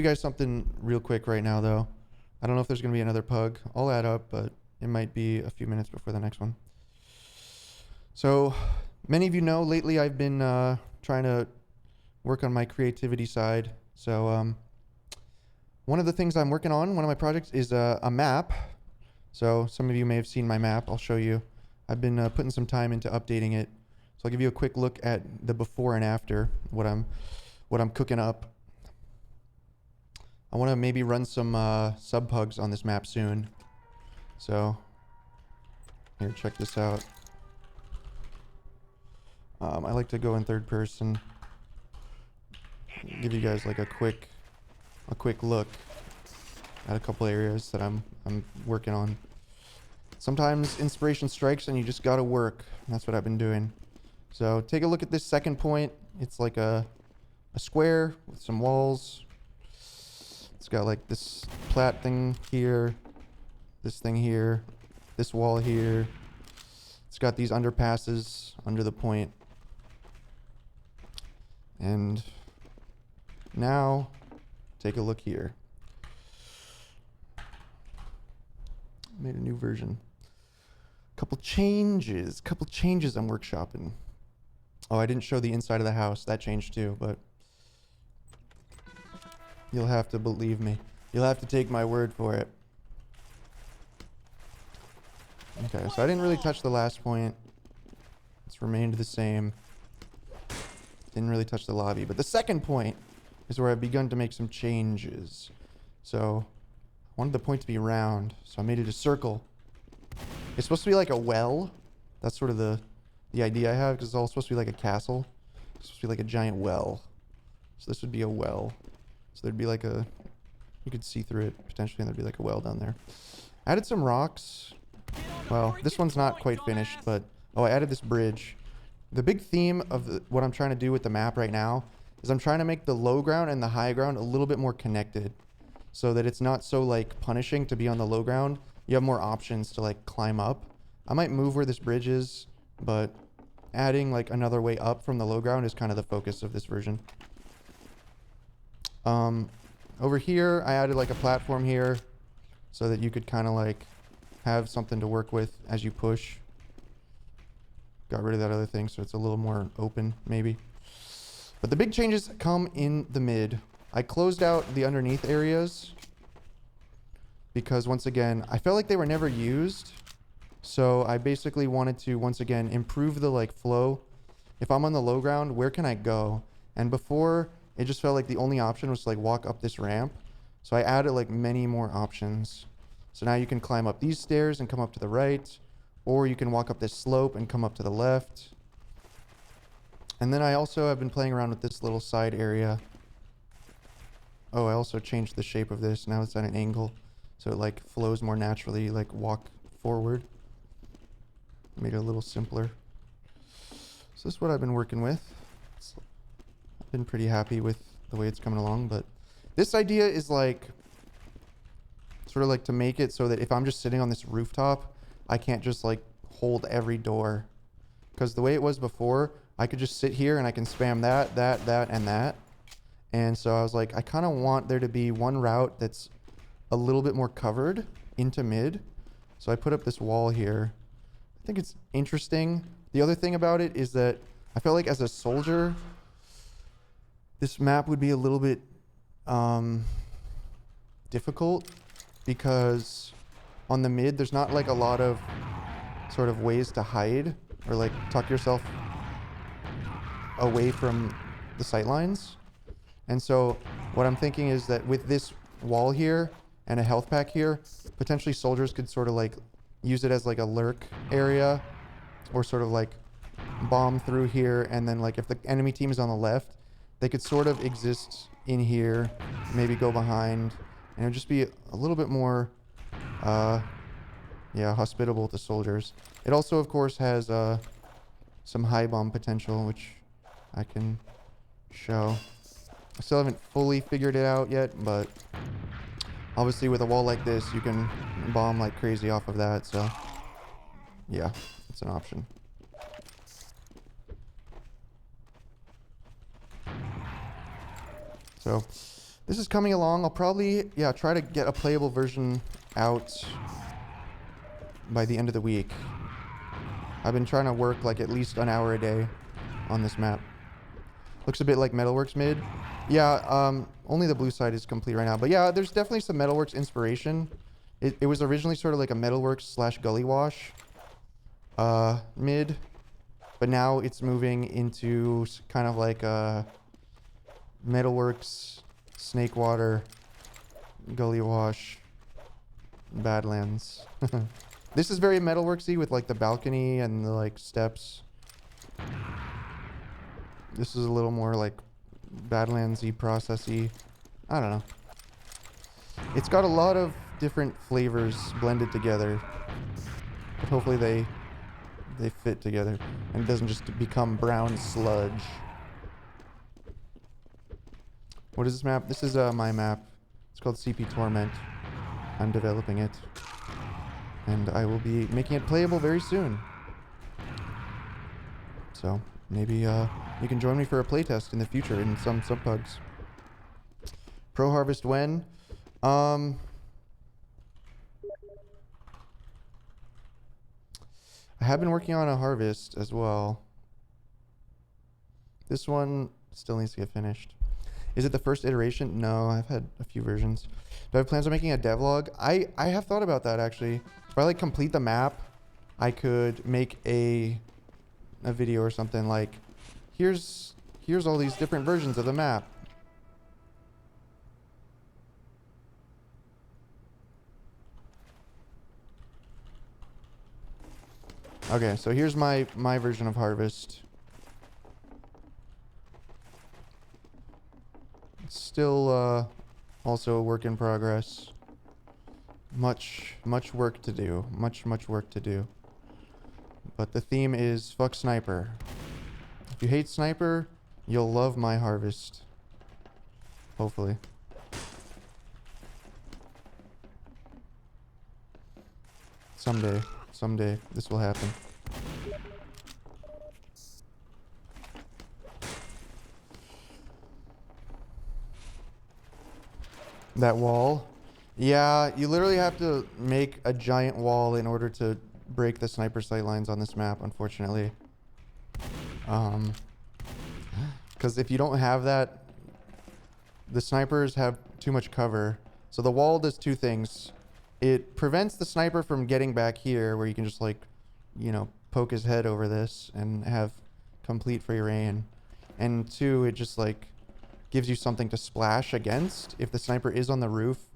You guys something real quick right now, though. I don't know if there's going to be another pug. I'll add up, but it might be a few minutes before the next one. So, many of you know, lately I've been trying to work on my creativity side. So, one of the things I'm working on, one of my projects, is a map. So, some of you may have seen my map. I'll show you. I've been putting some time into updating it. So, I'll give you a quick look at the before and after, what I'm cooking up. I want to maybe run some sub pugs on this map soon. So, here, check this out. I like to go in third person. Give you guys like a quick look at a couple areas that I'm working on. Sometimes inspiration strikes and you just gotta work. That's what I've been doing. So take a look at this second point. It's like a square with some walls. It's got like this plat thing here, this thing here, this wall here. It's got these underpasses under the point. And now, take a look here. Made a new version. Couple changes I'm workshopping. Oh, I didn't show the inside of the house. That changed too, but you'll have to believe me. You'll have to take my word for it. Okay, so I didn't really touch the last point. It's remained the same. Didn't really touch the lobby. But the second point is where I've begun to make some changes. So I wanted the point to be round, so I made it a circle. It's supposed to be like a well. That's sort of the idea I have, because it's all supposed to be like a castle. It's supposed to be like a giant well. So this would be a well. So there'd be like you could see through it potentially, and there'd be like a well down there. Added some rocks. Well, this one's not quite finished, but I added this bridge. The big theme of what I'm trying to do with the map right now is I'm trying to make the low ground and the high ground a little bit more connected, so that it's not so like punishing to be on the low ground. You have more options to like climb up. I might move where this bridge is, but adding like another way up from the low ground is kind of the focus of this version. Over here, I added like a platform here so that you could kind of like have something to work with as you push. Got rid of that other thing, so it's a little more open, maybe. But the big changes come in the mid. I closed out the underneath areas because, once again, I felt like they were never used. So I basically wanted to, once again, improve the like flow. If I'm on the low ground, where can I go? And before, it just felt like the only option was to like walk up this ramp. So I added like many more options. So now you can climb up these stairs and come up to the right. Or you can walk up this slope and come up to the left. And then I also have been playing around with this little side area. Oh, I also changed the shape of this. Now it's at an angle, so it like flows more naturally, like walk forward. Made it a little simpler. So this is what I've been working with. I've been pretty happy with the way it's coming along, but this idea is like, sort of like to make it so that if I'm just sitting on this rooftop, I can't just like hold every door, because the way it was before, I could just sit here and I can spam that, and that. And so I was like, I kind of want there to be one route that's a little bit more covered into mid. So I put up this wall here. I think it's interesting. The other thing about it is that I felt like as a soldier, this map would be a little bit difficult, because on the mid, there's not like a lot of sort of ways to hide or like tuck yourself away from the sight lines. And so what I'm thinking is that with this wall here and a health pack here, potentially soldiers could sort of like use it as like a lurk area, or sort of like bomb through here. And then like if the enemy team is on the left, they could sort of exist in here, maybe go behind, and it would just be a little bit more hospitable to soldiers. It also, of course, has some high bomb potential, which I can show. I still haven't fully figured it out yet, but obviously with a wall like this, you can bomb like crazy off of that, so yeah, it's an option. So This is coming along. I'll probably, yeah, try to get a playable version out by the end of the week. I've been trying to work like at least an hour a day on this map. Looks a bit like Metalworks mid. Yeah, only the blue side is complete right now. But yeah, there's definitely some Metalworks inspiration. It was originally sort of like a Metalworks slash Gully Wash mid. But now it's moving into kind of like a Metalworks, Snakewater, Gully Wash, Badlands. This is very Metalworksy with like the balcony and the like steps. This is a little more like Badlandsy, processy. I don't know. It's got a lot of different flavors blended together. But hopefully they fit together and it doesn't just become brown sludge. What is this map? This is my map. It's called CP Torment. I'm developing it. And I will be making it playable very soon. So maybe you can join me for a playtest in the future in some subpugs. Pro Harvest when? I have been working on a harvest as well. This one still needs to get finished. Is it the first iteration? No, I've had a few versions. Do I have plans on making a devlog? I have thought about that actually. If I like complete the map, I could make a video or something like, here's all these different versions of the map. Okay, so here's my version of Harvest. It's still also a work in progress. Much work to do. Much work to do. But the theme is fuck Sniper. If you hate Sniper, you'll love my Harvest. Hopefully. Someday this will happen. That wall? Yeah, you literally have to make a giant wall in order to break the sniper sight lines on this map, unfortunately. Because if you don't have that, the snipers have too much cover. So the wall does two things. It prevents the sniper from getting back here where you can just like, you know, poke his head over this and have complete free reign. And two, it just like gives you something to splash against. If the sniper is on the roof,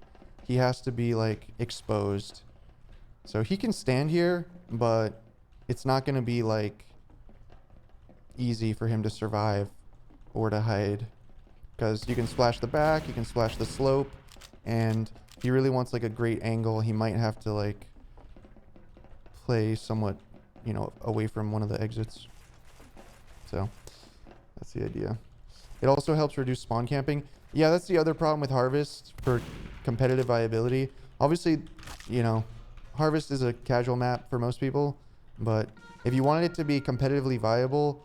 he has to be like exposed. So he can stand here, but it's not going to be like easy for him to survive or to hide. Because you can splash the back, you can splash the slope, and if he really wants like a great angle, he might have to like play somewhat, you know, away from one of the exits. So that's the idea. It also helps reduce spawn camping. Yeah, that's the other problem with Harvest for competitive viability. Obviously, you know, Harvest is a casual map for most people, but if you wanted it to be competitively viable,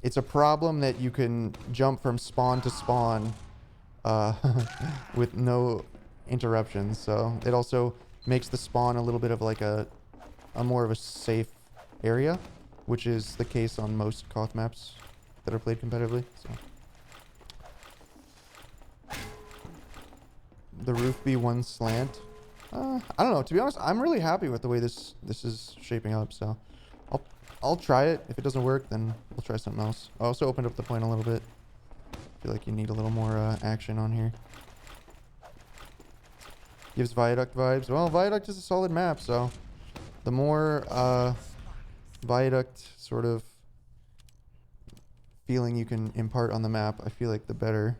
it's a problem that you can jump from spawn to spawn with no interruptions. So it also makes the spawn a little bit of like a more of a safe area, which is the case on most Koth maps that are played competitively. So the roof be one slant. I don't know. To be honest, I'm really happy with the way this is shaping up. So I'll try it. If it doesn't work, then we'll try something else. I also opened up the point a little bit. I feel like you need a little more action on here. Gives Viaduct vibes. Well, Viaduct is a solid map, so the more Viaduct sort of feeling you can impart on the map, I feel like the better.